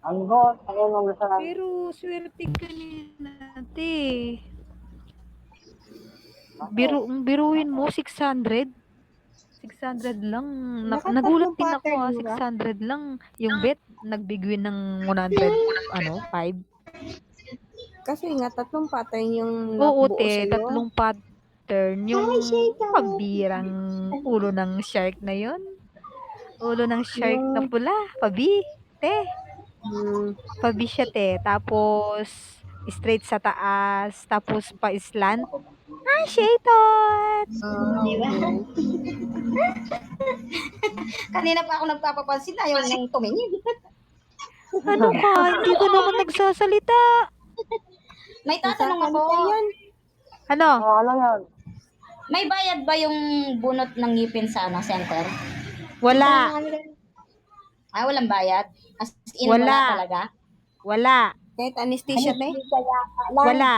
Anggot, ayun mo gusto lang. Pero swerte ka na, te. Biruin mo, 600. 600 lang. Nagulat Nakatatlong din ako, pattern ba? 600 lang. Yung bet, nagbigwin ng 100, 5. Kasi nga, 3 pattern yung Oo, nabuo te, sa'yo. 3 pattern. Yung Hi, Sheikah! pambirang ulo ng shark na yon. Ulo ng shark na Yung, pula. Pabi, te. hmm, Pabi siya, te. Tapos, straight sa taas. Tapos, pa-slant. Ah, shaitot! okay. Kanina pa ako nagpapapansin, ayaw niyang tumingin. Ano ka? Hindi ka naman nagsasalita. May tatanong ako, Nagsasalita yan. Ano? Ano yan? may bayad ba yung bunot ng ngipin sa center? Wala. Ah, walang bayad? As in, wala Wala. talaga? Wala. Kahit anesthesia, te. Kaya lang. Wala.